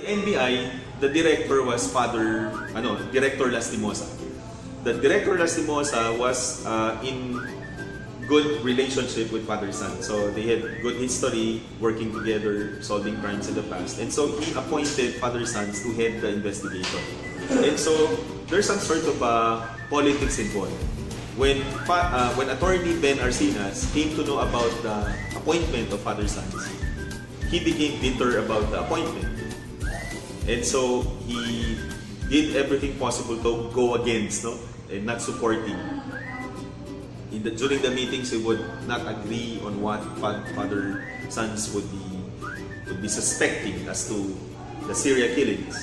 NBI, the director was Director Lastimosa. The Director Lastimosa was in good relationship with Father San. So they had good history working together, solving crimes in the past. And so he appointed Father Sanz to head the investigation. And so there's some sort of politics involved. When Attorney Ben Arcinas came to know about the appointment of Father Sanz, he became bitter about the appointment. And so he did everything possible to go against, and not supporting. During the meetings, he would not agree on what Father Sanz would be suspecting as to the serial killings.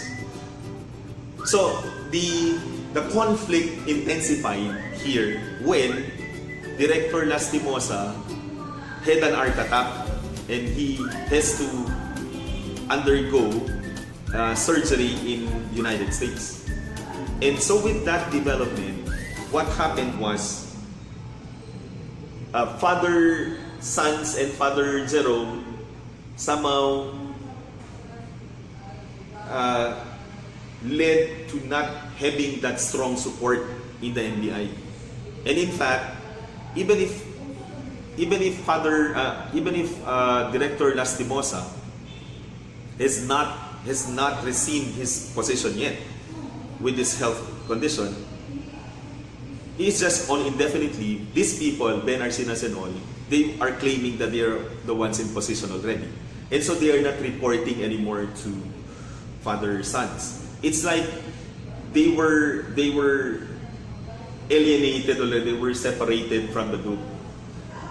So the conflict intensified here when Director Lastimosa had an heart attack and he has to undergo surgery in United States. And so with that development, what happened was Father Sanz and Father Jerome somehow led to not having that strong support in the NBI. And in fact, even if Director Lastimosa has not received his position yet with this health condition, it's just on indefinitely. These people, Ben Arcinas and all, they are claiming that they are the ones in position already. And so they are not reporting anymore to Father Sanz. It's like they were alienated already, they were separated from the group.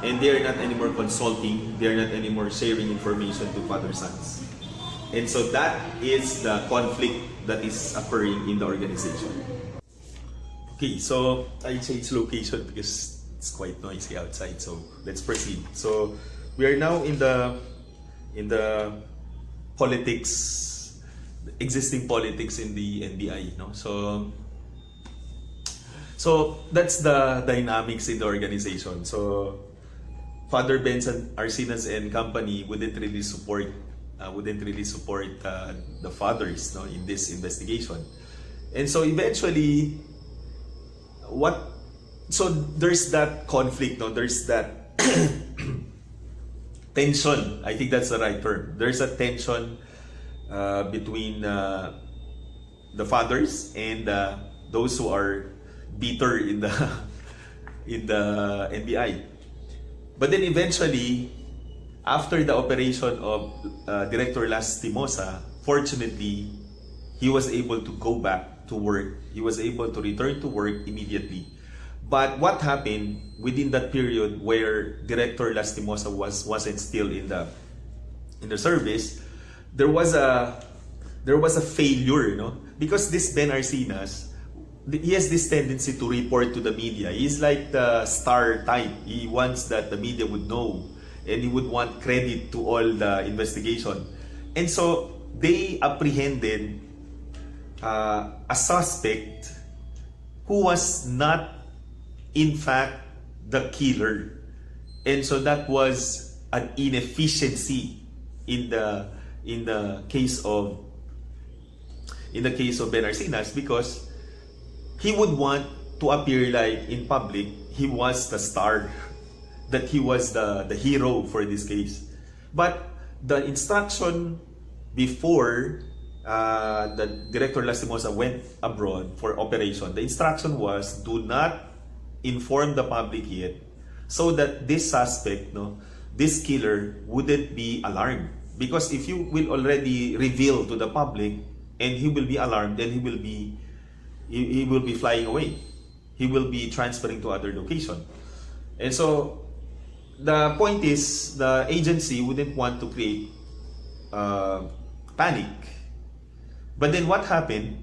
And they are not anymore consulting, they are not anymore sharing information to Father Sanz. And so that is the conflict that is occurring in the organization. Okay, so I changed location because it's quite noisy outside. So let's proceed. So we are now in the politics, existing politics in the NBI. So that's the dynamics in the organization. So Father Benson Arcinas and company wouldn't really support the fathers in this investigation. And so eventually, so there's that conflict, there's that tension. I think that's the right term. There's a tension between the fathers and those who are bitter in the NBI. But then eventually, after the operation of Director Lastimosa, fortunately, he was able to go back to work. He was able to return to work immediately. But what happened within that period where Director Lastimosa wasn't still in the service, there was a failure, because this Ben Arcinas, he has this tendency to report to the media. He's like the star type. He wants that the media would know, and he would want credit to all the investigation. And so they apprehended a suspect who was not in fact the killer. And so that was an inefficiency in the case of Ben Arcinas, because he would want to appear like in public he was the star, that he was the hero for this case. But the instruction before the Director Lastimosa went abroad for operation, the instruction was, do not inform the public yet, so that this suspect, this killer, wouldn't be alarmed. Because if you will already reveal to the public and he will be alarmed, then he will be flying away. He will be transferring to other location. And so the point is, the agency wouldn't want to create panic. But then what happened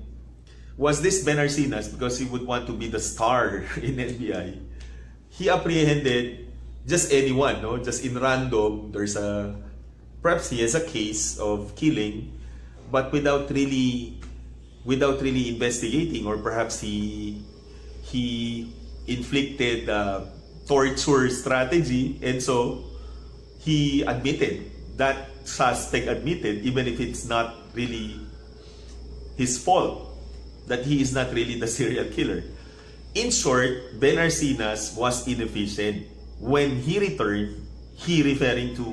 was, this Ben Arcinas, because he would want to be the star in NBI, he apprehended just anyone, just in random. Perhaps he has a case of killing, but without really investigating, or perhaps he inflicted torture strategy, and so he admitted, that suspect admitted, even if it's not really his fault that he is not really the serial killer. In short, Ben Arcinas was inefficient. When he returned, he referring to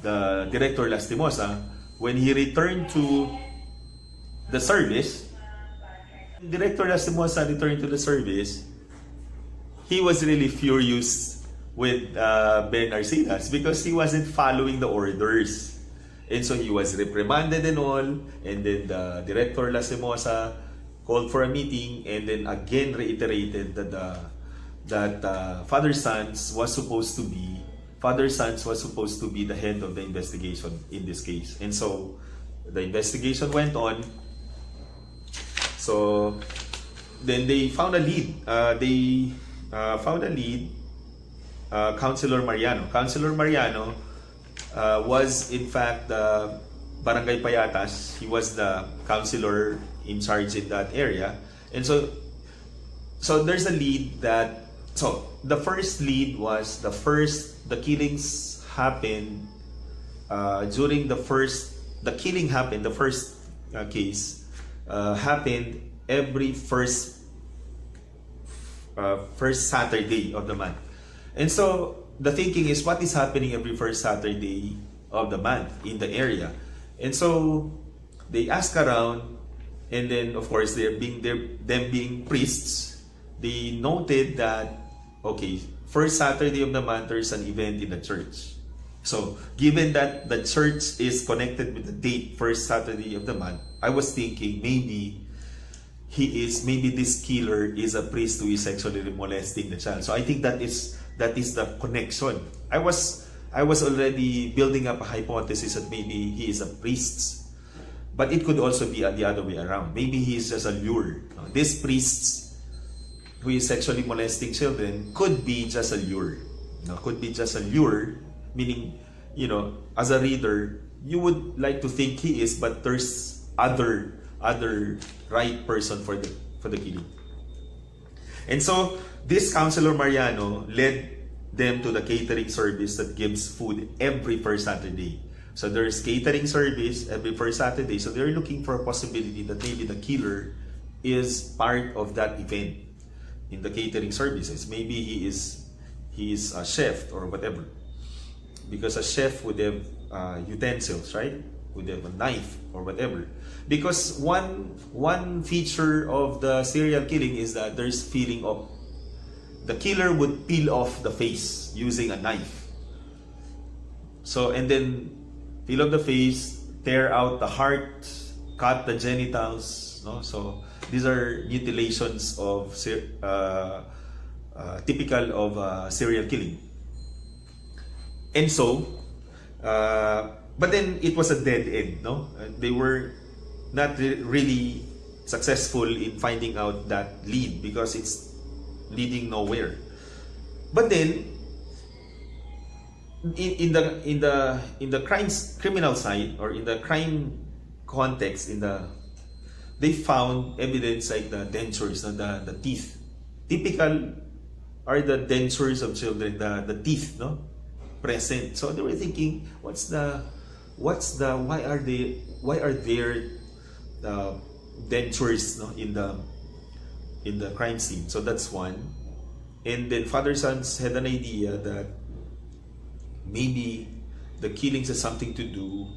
the director Lastimosa, when he returned to the service, Director Lastimosa returned to the service, he was really furious with Ben Arcinas because he wasn't following the orders. And so he was reprimanded and all, and then the Director Lastimosa called for a meeting and then again reiterated that Father Sanz was supposed to be the head of the investigation in this case. And so the investigation went on. So then they found a lead. Councilor Mariano. Councilor Mariano was in fact the Barangay Payatas. He was the councilor in charge in that area. And so there's a lead that, so the first lead was the killings happened during the first case happened every first Saturday of the month. And so the thinking is, what is happening every first Saturday of the month in the area? And so they ask around, and then of course them being priests, they noted that, okay, first Saturday of the month there's an event in the church. So given that the church is connected with the date first Saturday of the month, I was thinking maybe this killer is a priest who is sexually molesting the child. So I think that is the connection. I was already building up a hypothesis that maybe he is a priest, but it could also be the other way around. Maybe he is just a lure. This priest who is sexually molesting children could be just a lure. Could be just a lure, meaning, as a reader, you would like to think he is, but there's other right person for the killing. And so this Councilor Mariano led them to the catering service that gives food every first Saturday. So there's catering service every first Saturday. So they're looking for a possibility that maybe the killer is part of that event in the catering services. Maybe he is a chef or whatever. Because a chef would have utensils, right? Would have a knife or whatever. Because one feature of the serial killing is that there's peeling of, the killer would peel off the face using a knife. So, and then peel off the face, tear out the heart, cut the genitals. So these are mutilations of typical of serial killing. And so, but then it was a dead end. They were not really successful in finding out that lead because it's leading nowhere. But then, in the criminal side, or in the crime context, they found evidence like the dentures, the teeth. Typical are the dentures of children, the teeth, present. So they were thinking, why are there dentures in the crime scene? So that's one. And then Father Sanz had an idea that maybe the killings has something to do,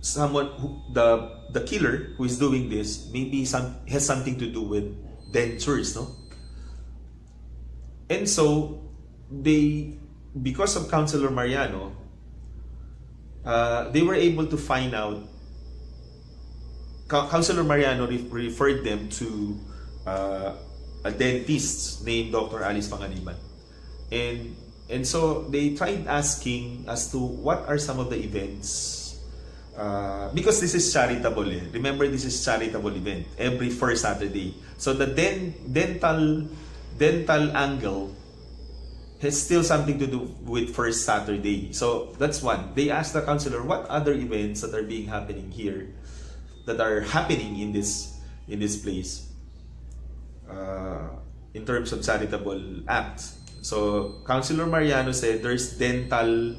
someone who, the killer who is doing this maybe has something to do with dentures, and so because of Councilor Mariano, they were able to find out. Councilor Mariano referred them to a dentist named Dr. Alice Panganiban. And so they tried asking as to what are some of the events. Because this is charitable. Remember, this is charitable event every first Saturday. So the dental angle has still something to do with first Saturday. So that's one. They asked the counselor, what other events that are happening here, that are happening in this place, in terms of charitable acts. So Councilor Mariano said there's dental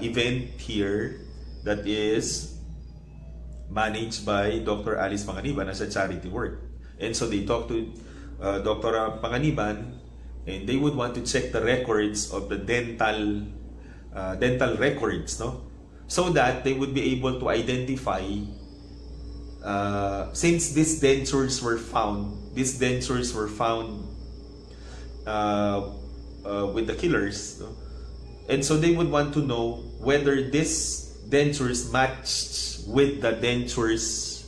event here that is managed by Dr. Alice Panganiban as a charity work. And so they talked to Dr. Panganiban, and they would want to check the records of the dental records, no? So that they would be able to identify, since these dentures were found with the killers, no? And so they would want to know whether these dentures matched with the dentures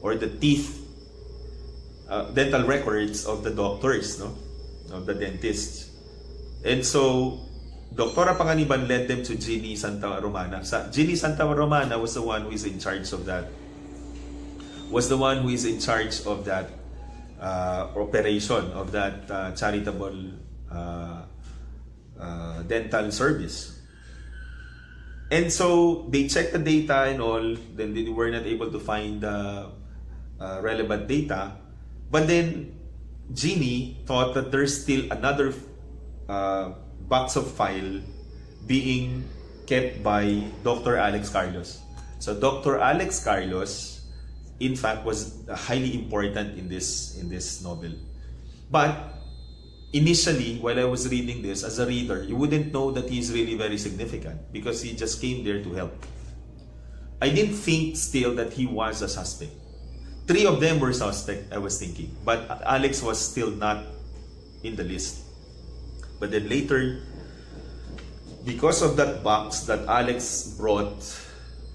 or the teeth, dental records of the doctors, no? Of the dentists. And so Dr. Panganiban led them to Ginny Santa Romana. Ginny Santa Romana was the one who is in charge of that. Operation of that charitable dental service. And so they checked the data and all. Then they were not able to find relevant data. But then Ginny thought that there's still another box of file being kept by Dr. Alex Carlos. So Dr. Alex Carlos, in fact, was highly important in this novel. But initially, while I was reading this, as a reader, you wouldn't know that he's really very significant because he just came there to help. I didn't think still that he was a suspect. 3 of them were suspect, I was thinking. But Alex was still not in the list. But then later, because of that box that Alex brought,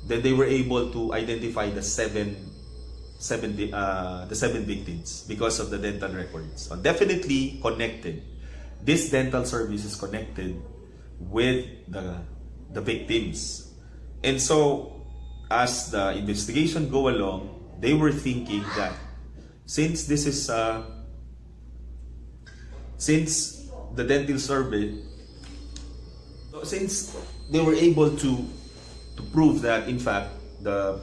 then they were able to identify the seven victims because of the dental records. So definitely connected. This dental service is connected with the victims. And so, as the investigation go along, they were thinking that since this is since the dental survey, since they were able to prove that in fact the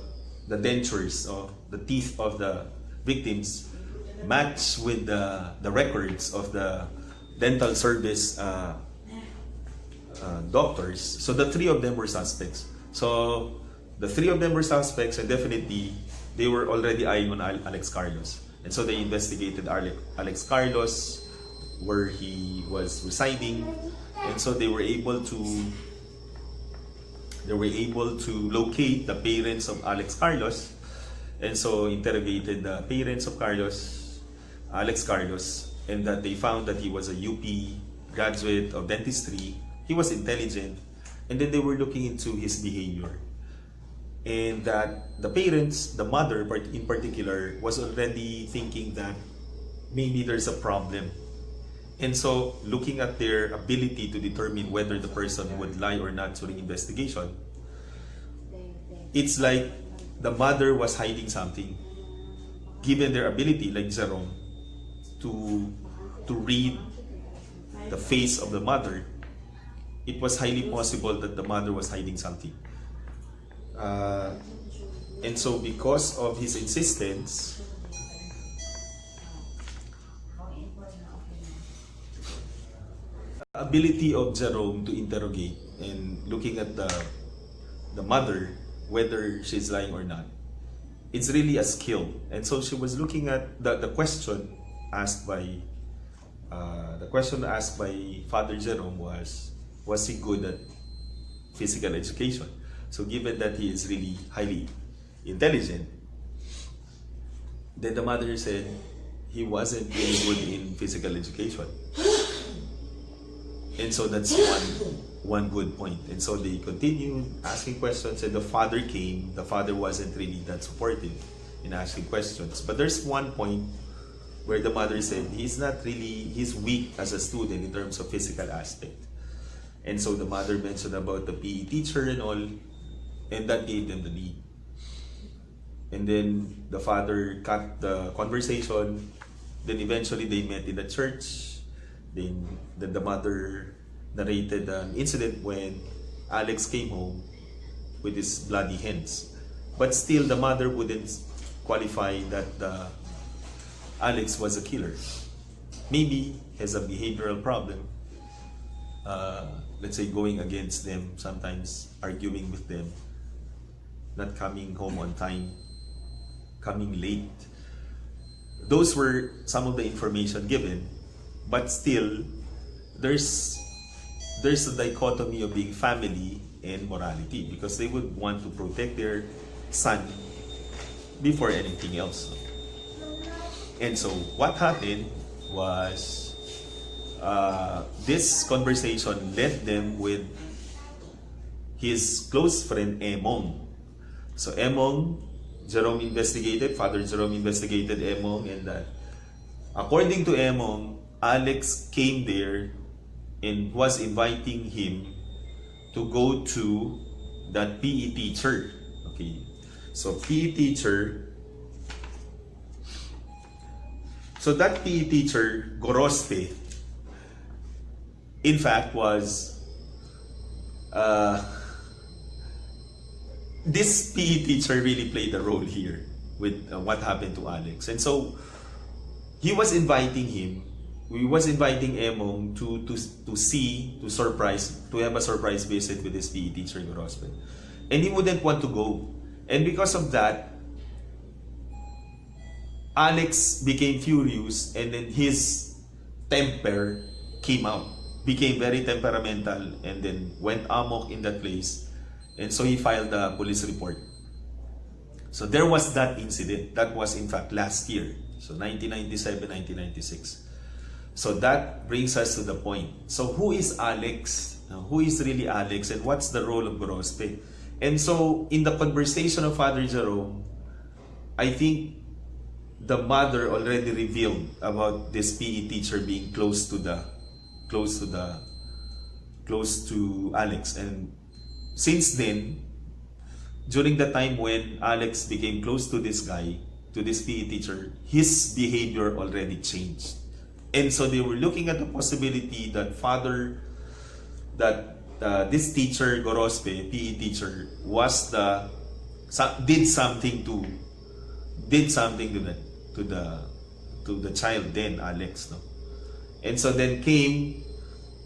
dentures or the teeth of the victims match with the records of the dental service doctors, so the 3 of them were suspects. So the 3 of them were suspects, and definitely they were already eyeing on Alex Carlos. And so they investigated Alex Carlos, where he was residing, and so they were able to locate the parents of Alex Carlos, and so interrogated the parents of Alex Carlos, and that they found that he was a UP graduate of dentistry. He was intelligent, and then they were looking into his behavior. And that the parents, the mother in particular, was already thinking that maybe there's a problem. And so, looking at their ability to determine whether the person would lie or not during investigation, it's like the mother was hiding something. Given their ability, like Jerome, to read the face of the mother, it was highly possible that the mother was hiding something. And so because of his insistence, ability of Jerome to interrogate and looking at the mother, whether she's lying or not, it's really a skill. And so she was looking at the question asked by Father Jerome was he good at physical education? So given that he is really highly intelligent, then the mother said he wasn't really good in physical education. And so that's one good point. And so they continued asking questions, and the father came. The father wasn't really that supportive in asking questions. But there's one point where the mother said he's weak as a student in terms of physical aspect. And so the mother mentioned about the PE teacher and all, and that gave them the lead. And then the father cut the conversation. Then eventually they met in the church. Then the mother narrated an incident when Alex came home with his bloody hands. But still, the mother wouldn't qualify that Alex was a killer. Maybe has a behavioral problem. Let's say going against them, sometimes arguing with them. not coming home on time, coming late. Those were some of the information given, but still, there's a dichotomy of being family and morality, because they would want to protect their son before anything else. And so what happened was, this conversation led them with his close friend Emong. So Emong, Father Jerome investigated Emong, and that according to Emong, Alex came there and was inviting him to go to that PE teacher. Okay, so PE teacher. So that PE teacher, Gorospe, in fact was this PE teacher really played a role here with what happened to Alex. And so he was inviting him. We was inviting Emong to have a surprise visit with this PE teacher, Gorospe. And he wouldn't want to go. And because of that, Alex became furious, and then his temper came out, became very temperamental, and then went amok in that place. And so he filed a police report. So there was that incident. That was in fact last year. So 1997, 1996. So that brings us to the point. So who is Alex? Who is really Alex, and what's the role of Gorospe? And so in the conversation of Father Jerome, I think the mother already revealed about this PE teacher being close to Alex. And since then, during the time when Alex became close to this guy, to this PE teacher, his behavior already changed. And so they were looking at the possibility that this teacher, Gorospe, PE teacher, did something to the child then, Alex, no? And so then came,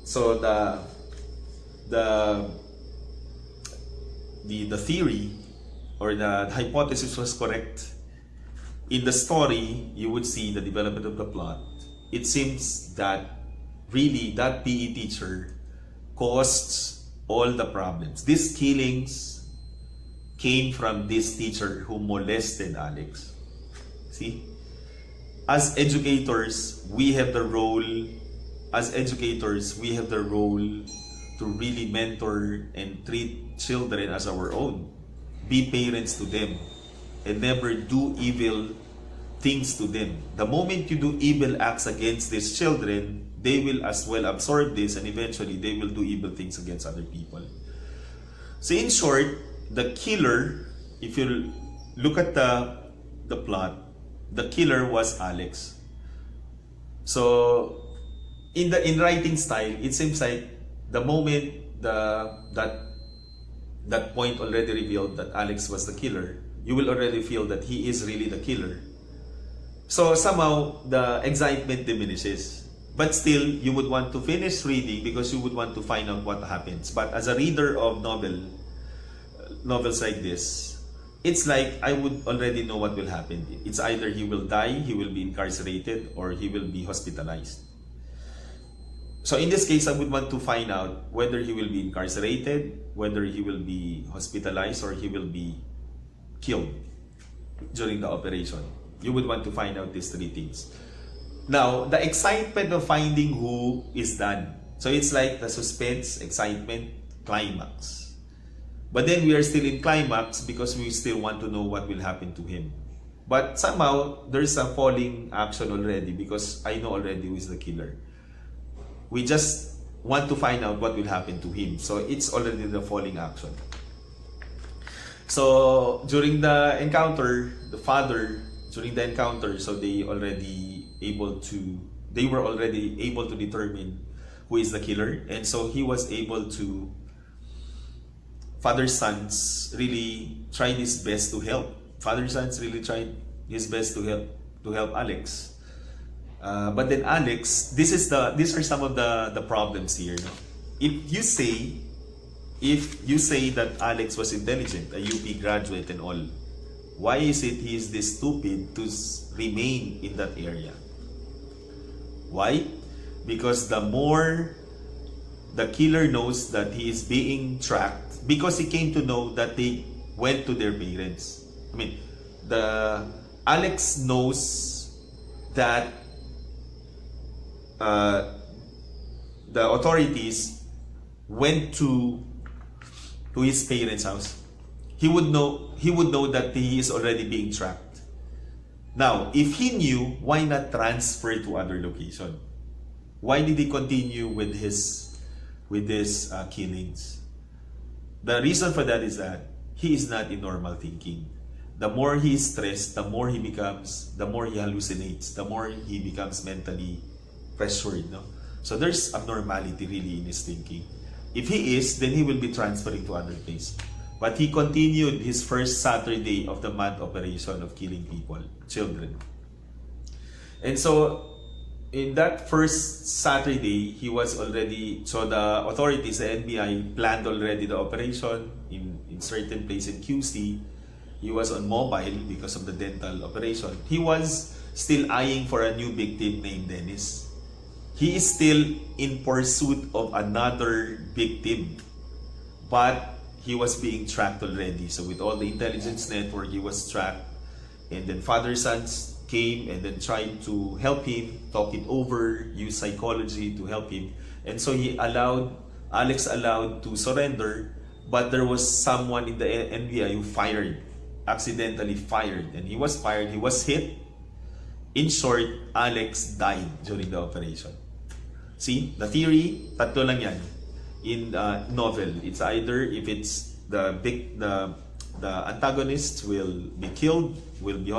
so the theory or the hypothesis was correct. In the story, you would see the development of the plot. It seems that really that PE teacher caused all the problems. These killings came from this teacher who molested Alex. See? As educators, we have the role to really mentor and treat children as our own. Be parents to them and never do evil things to them. The moment you do evil acts against these children, they will as well absorb this, and eventually they will do evil things against other people. So in short, the killer, if you look at the plot, the killer was Alex. So in writing style, it seems like the moment that point already revealed that Alex was the killer, you will already feel that he is really the killer. So somehow the excitement diminishes. But still, you would want to finish reading because you would want to find out what happens. But as a reader of novels like this, it's like I would already know what will happen. It's either he will die, he will be incarcerated, or he will be hospitalized. So in this case, I would want to find out whether he will be incarcerated, whether he will be hospitalized, or he will be killed during the operation. You would want to find out these three things. Now, the excitement of finding who is done. So it's like the suspense, excitement, climax. But then we are still in climax because we still want to know what will happen to him. But somehow, there's a falling action already because I know already who is the killer. We just want to find out what will happen to him. So it's already the falling action. So during the encounter, so they were already able to determine who is the killer. And so he was able to, Father Sanz really tried his best to help. Father Sanz really tried his best to help Alex. But then Alex, these are some of the problems here. No? If if you say that Alex was intelligent, a UP graduate and all, why is it he is this stupid to remain in that area? Why? Because the more the killer knows that he is being tracked, because he came to know that they went to their parents. I mean, the Alex knows that the authorities went to his parents' house. He would know that he is already being tracked. Now, if he knew, why not transfer to other location? Why did he continue with his killings? The reason for that is that he is not in normal thinking. The more he is stressed, the more he hallucinates, the more he becomes mentally pressured. No? So there's abnormality really in his thinking. If he is, then he will be transferring to other place. But he continued his first Saturday of the month operation of killing people, children. And so, in that first Saturday, he was already, so the authorities, the NBI, planned already the operation in certain place in QC. He was on mobile because of the dental operation. He was still eyeing for a new victim named Dennis. He is still in pursuit of another victim. But he was being tracked already. So with all the intelligence network, he was tracked. And then father-sons came and then tried to help him, talk it over, use psychology to help him. And so Alex allowed to surrender, but there was someone in the NBI who accidentally fired. And he was fired, he was hit. In short, Alex died during the operation. See, the theory, tatlo lang yan. In novel, it's either if it's the antagonist will be killed, will be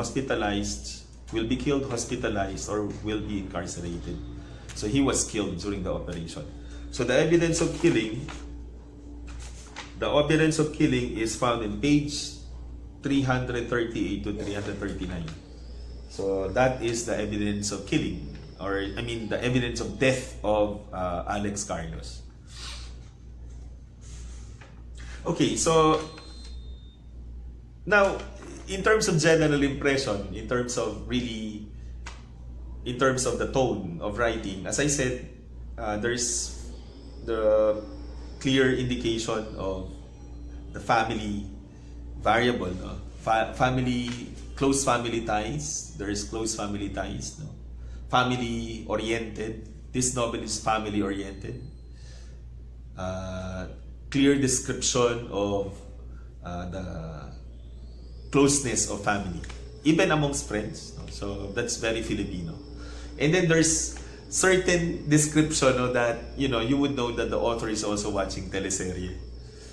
killed, hospitalized, or will be incarcerated. So he was killed during the operation. So the evidence of killing is found in page 338 to 339. So that is the evidence of killing, or I mean the evidence of death of Alex Carlos. Okay, so now in terms of general impression, in terms of the tone of writing, as I said, there's the clear indication of the family variable, no? Close family ties. There is close family ties, no? Family oriented. This novel is family oriented. Clear description of the closeness of family, even amongst friends. No? So that's very Filipino. And then there's certain description of that, you would know that the author is also watching teleserye,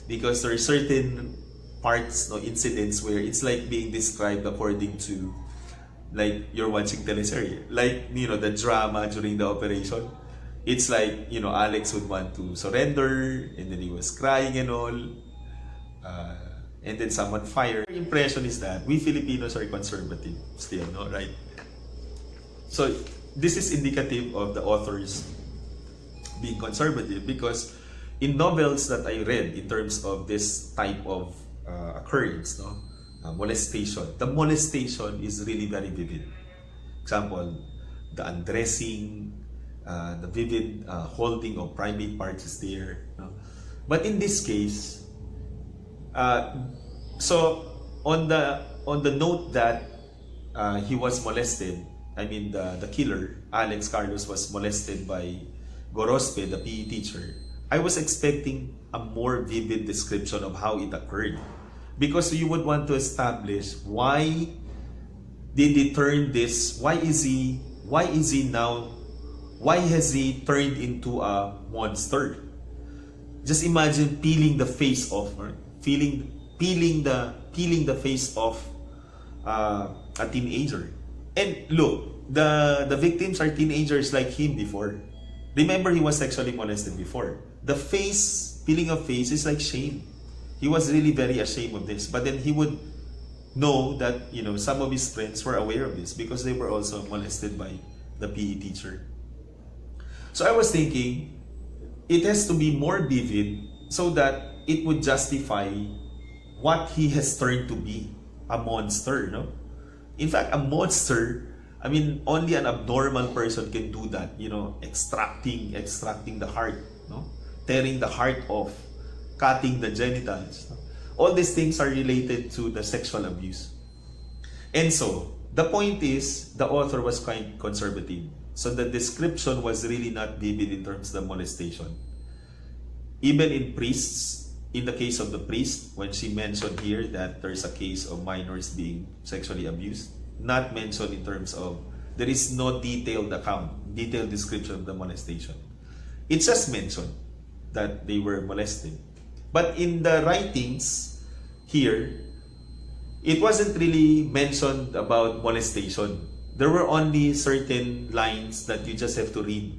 because there are certain parts, no, incidents where it's like being described according to like you're watching teleserye, like the drama during the operation. It's like Alex would want to surrender, and then he was crying and all, and then someone fired. The impression is that we Filipinos are conservative still, no, right? So this is indicative of the authors being conservative, because in novels that I read in terms of this type of occurrence, no, molestation, the molestation is really very vivid. Example, the undressing, the vivid holding of private parts is there, no? But in this case, so on the note that he was molested, I mean the killer, Alex Carlos, was molested by Gorospe, the PE teacher, I was expecting a more vivid description of how it occurred, because you would want to establish why did he turn this, why has he turned into a monster? Just imagine peeling the face off, right? Peeling the face off a teenager. And look, the victims are teenagers like him before. Remember, he was sexually molested before. The peeling of face is like shame. He was really very ashamed of this. But then he would know that some of his friends were aware of this because they were also molested by the PE teacher. So I was thinking, it has to be more vivid so that it would justify what he has turned to be, a monster, no? In fact, a monster, I mean, only an abnormal person can do that, you know, extracting the heart, no? Tearing the heart off, cutting the genitals. No? All these things are related to the sexual abuse. And so, the point is, the author was quite conservative. So the description was really not vivid in terms of the molestation. Even in priests, in the case of the priest, when she mentioned here that there's a case of minors being sexually abused, not mentioned in terms of, there is no detailed account, detailed description of the molestation. It's just mentioned that they were molested. But in the writings here, it wasn't really mentioned about molestation. There were only certain lines that you just have to read.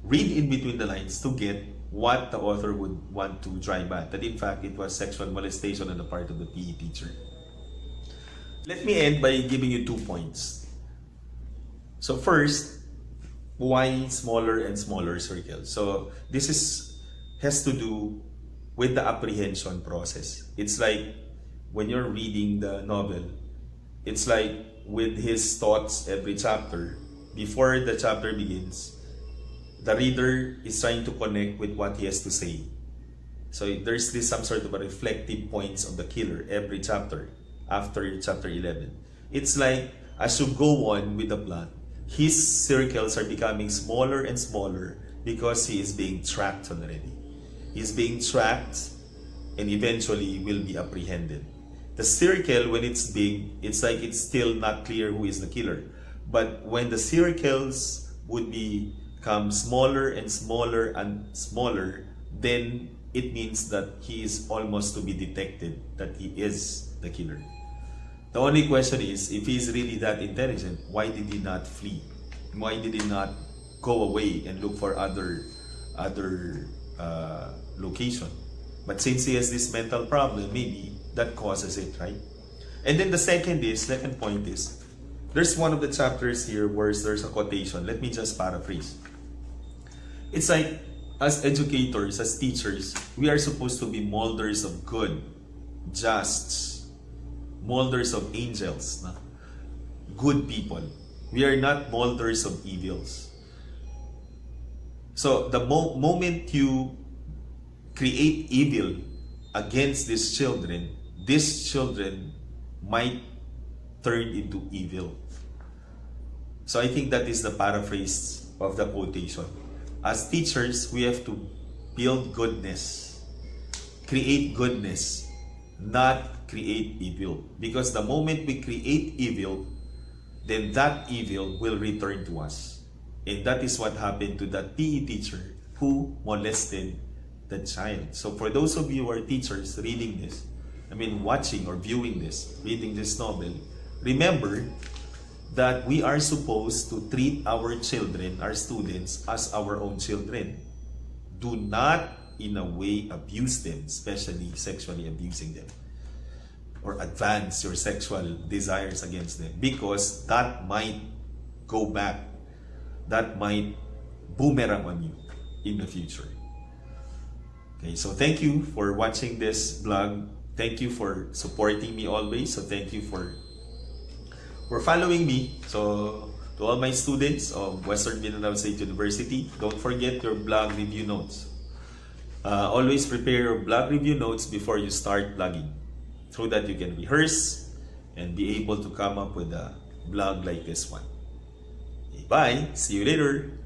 Read in between the lines to get what the author would want to drive at. That in fact, it was sexual molestation on the part of the PE teacher. Let me end by giving you 2 points. So first, why smaller and smaller circles? So this has to do with the apprehension process. It's like when you're reading the novel, it's like with his thoughts every chapter, before the chapter begins, the reader is trying to connect with what he has to say. So there's some sort of a reflective points of the killer every chapter after chapter 11. It's like as you go on with the plot, his circles are becoming smaller and smaller because he is being tracked already. He's being tracked and eventually will be apprehended. The circle, when it's big, it's like it's still not clear who is the killer. But when the circles would become smaller and smaller and smaller, then it means that he is almost to be detected, that he is the killer. The only question is, if he's really that intelligent, why did he not flee? Why did he not go away and look for other location? But since he has this mental problem, maybe that causes it, right? And then the second point is, there's one of the chapters here where there's a quotation. Let me just paraphrase. It's like, as educators, as teachers, we are supposed to be molders of good, just, molders of angels, good people. We are not molders of evils. So the moment you create evil against these children might turn into evil. So I think that is the paraphrase of the quotation. As teachers, we have to build goodness, create goodness, not create evil. Because the moment we create evil, then that evil will return to us. And that is what happened to that PE teacher who molested the child. So for those of you who are teachers reading this, watching or viewing this, reading this novel, remember that we are supposed to treat our children, our students, as our own children. Do not, in a way, abuse them, especially sexually abusing them, or advance your sexual desires against them, because that might go back, that might boomerang on you in the future. Okay, so thank you for watching this vlog. Thank you for supporting me always. So thank you for following me. So to all my students of Western Mindanao State University, don't forget your blog review notes. Always prepare your blog review notes before you start blogging. Through that you can rehearse and be able to come up with a blog like this one. Okay, bye! See you later!